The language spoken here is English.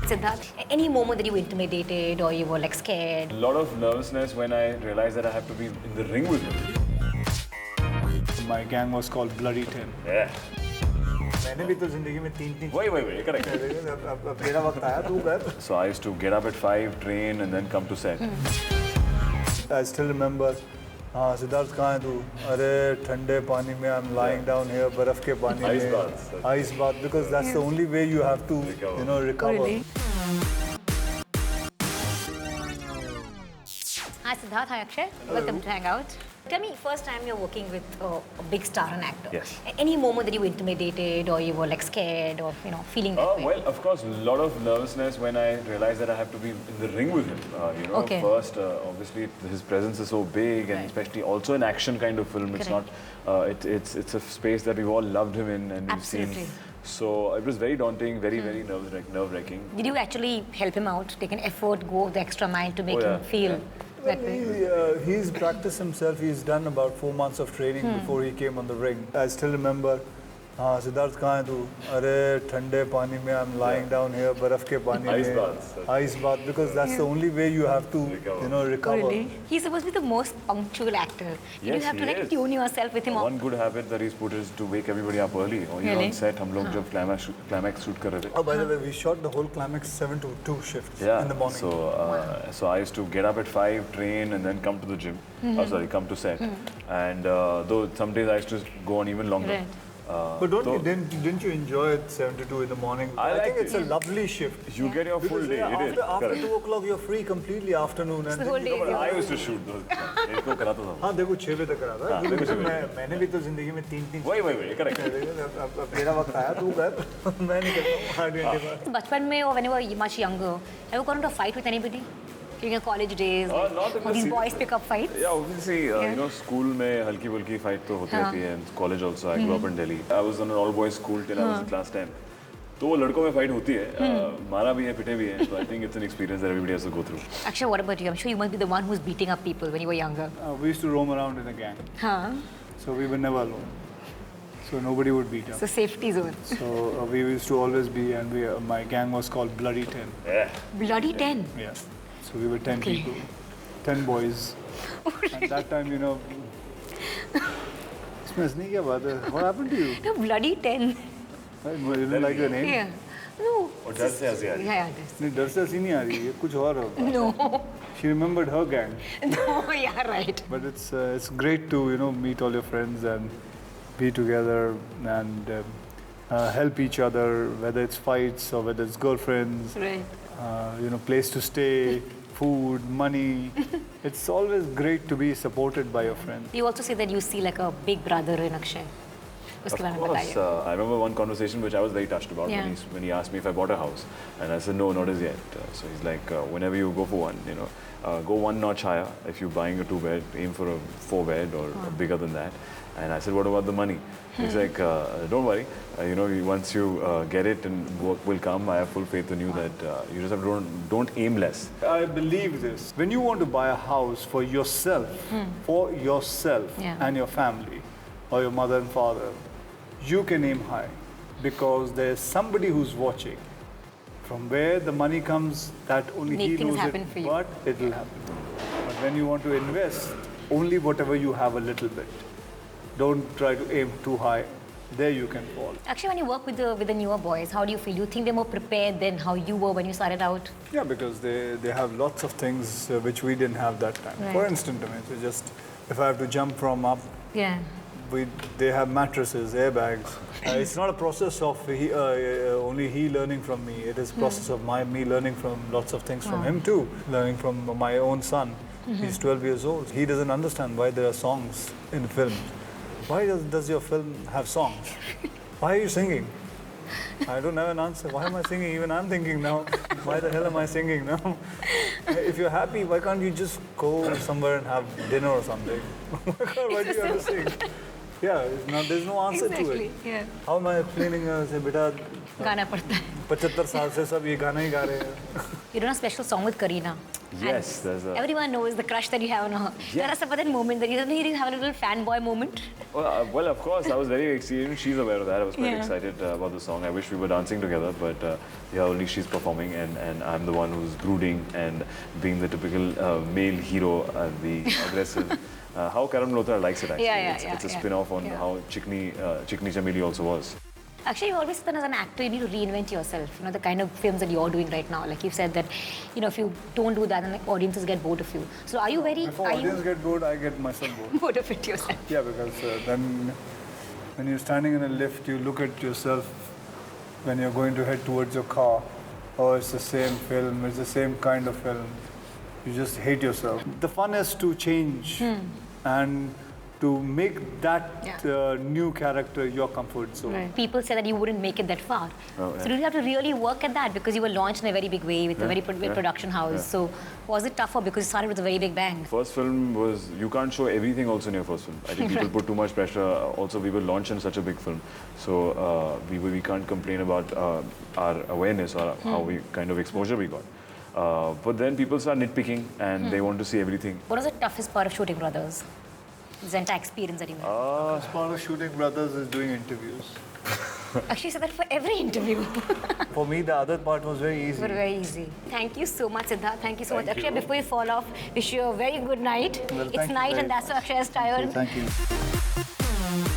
Siddharth, any moment that you were intimidated or you were like scared? A lot of nervousness when I realized that I have to be in the ring with him. My gang was called Bloody Ten. Yeah. मैंने भी तो जिंदगी में तीन Wait, correct. अब तेरा वक्त आया तू कर. So I used to get up at 5, train, and then come to set. I still remember. हाँ सिद्धार्थ कहाँ है तू? अरे ठंडे पानी में I'm lying down here बर्फ के पानी में. Ice baths. Ice bath because that's the only way you have to recover. Really? Hi Siddharth, hi Akshay. Welcome to Hangout. Tell me, first time you're working with a big star, an actor. Yes. Any moment that you were intimidated or you were like scared or feeling that way? Well, of course, a lot of nervousness when I realized that I have to be in the ring with him. Okay. First, obviously, his presence is so big, and especially also an action kind of film. It's Correct. not. It's a space that we've all loved him in, and we've Absolutely. seen. So it was very daunting, very nerve-wracking. Did you actually help him out, take an effort, go the extra mile to make him feel that way? He's practiced himself. He's done about 4 months of training before he came on the ring. I still remember. हाँ सिद्धार्थ कहाँ है तू? अरे ठंडे पानी में I'm lying down here बर्फ के पानी Ice में. baths. Ice bath because that's the only way you have to recover. Really? He's supposed to be the most punctual actor. Did you Yes, have to he like is. tune yourself with him? One good habit that he's put is to wake everybody up early. Or Really? on set, हम लोग जब climax shoot कर रहे थे. Oh, by the way, we shot the whole climax 7 to 2 shifts in the morning. So I used to get up at 5, train, and then come to the gym. Come to set. And though some days I used to go on even longer. Right. But didn't you enjoy it 7 to 2 in the morning? I think liked it's it. a lovely shift. You get your full day. It is. After Correct. 2 o'clock you're free completely afternoon. So And the then whole day you is go- I used to shoot those. इसको कराता था. हाँ देखो 6 बजे तक करा था. हाँ, देखो 6 बजे. मैंने भी तो जिंदगी में 3 Wait, correct. अब तेरा वक्त आया तू कर. मैं नहीं करता हूँ. बचपन में or when you were much younger, have you got into a fight with anybody? During your college days? Not in Or the these serious boys pick up fights? Yeah, obviously, school में हल्की बुल्की fight तो होती रहती है. And college also. I grew up in Delhi. I was in an all-boys school till I was in class 10. तो लड़कों में fight होती है. मारा भी है, पिटे भी है. So I think it's an experience that everybody has to go through. Actually, what about you? I'm sure you must be the one who's beating up people when you were younger. We used to roam around in a gang. Huh? So we were never alone. So nobody would beat us. So safety zone. So we used to always be, and my gang was called Bloody Ten. Yeah. Bloody 10. Yeah. So we were 10 Okay. people, 10 boys. At that time, इसमें हंसने की क्या बात है? What happened to you? No, bloody 10. You didn't like the name? Yeah. No. और डर से हंसी आ रही है. Yeah, this. नहीं डर से हंसी नहीं आ रही है कुछ और होगा. No. She remembered her gang, No, yeah, right. but it's great to meet all your friends and be together and help each other, whether it's fights or whether it's girlfriends. Right. Place to stay, food, money. It's always great to be supported by your friends. You also say that you see like a big brother in Akshay. उसके बारे Of में course, बताइए. I remember one conversation which I was very touched about Yeah. when he asked me if I bought a house, and I said no, not as yet. So he's like, whenever you go for one, go one notch higher. If you're buying a 2-bed, aim for a 4-bed or bigger than that. And I said, what about the money? He's like, don't worry. Once you get it and work will come, I have full faith in you that you just have to don't aim less. I believe this. When you want to buy a house for yourself, Yeah. and your family, or your mother and father, you can aim high because there's somebody who's watching. From where the money comes, that only Make he things knows happen it, for you. but it will happen. But when you want to invest, only whatever you have a little bit. Don't try to aim too high. There you can fall. Actually, when you work with the newer boys, how do you feel? Do you think they're more prepared than how you were when you started out? Yeah, because they have lots of things which we didn't have that time. Right. For instance, so just if I have to jump from up, Yeah. they have mattresses, airbags. It's not a process of only he learning from me. It is a process of me learning from lots of things from him too. Learning from my own son. He's 12 years old. He doesn't understand why there are songs in film. Why does your film have songs? Why are you singing? I don't have an answer. Why am I singing? Even I'm thinking now, why the hell am I singing now? If you're happy, why can't you just go somewhere and have dinner or something? Why do you have to sing? Yeah, there's no answer to it. Yeah. How am I explaining? Say, beta, गाना पड़ता है. 75 साल से सब ये गाना ही गा रहे हैं. You done a special song with Kareena. Yes, And there's a. everyone knows the crush that you have on her. Yeah. There is a that moment that you have a little fanboy moment. Well, of course, I was very excited. She's aware of that. I was quite Yeah. excited about the song. I wish we were dancing together, but yeah, only she's performing, and I'm the one who's brooding and being the typical male hero, the aggressive. How Karan Malhotra likes it, actually. Yeah, it's a yeah. spin-off on Yeah. how Chikni Chameli also was. Actually, you always said as an actor, you need to reinvent yourself. You know, the kind of films that you're doing right now. Like you said that, you know, if you don't do that, then like, audiences get bored of you. So are you very... If are audience you get bored, I get myself bored. bored of it yourself? Yeah, because then when you're standing in a lift, you look at yourself when you're going to head towards your car. Oh, it's the same film, it's the same kind of film. You just hate yourself. The fun is to change and to make that new character your comfort zone. People say that you wouldn't make it that far. Oh, yeah. So did you have to really work at that? Because you were launched in a very big way with a very big production house. Yeah. So was it tougher because you started with a very big bang? First film was, you can't show everything also in your first film. I think people put too much pressure. Also, we were launched in such a big film. So we can't complain about our awareness or how we kind of exposure we got. But then people start nitpicking and they want to see everything. What was the toughest part of shooting Brothers? This entire experience that you had. As part of shooting Brothers is doing interviews. Actually, you said that for every interview. For me, the other part was very easy. But very easy. Thank you so much, Siddharth. Thank you so much. Thank Akshay, you. before you fall off, wish you a very good night. Well, It's thank you night very and that's why Akshay is tired. Thank you.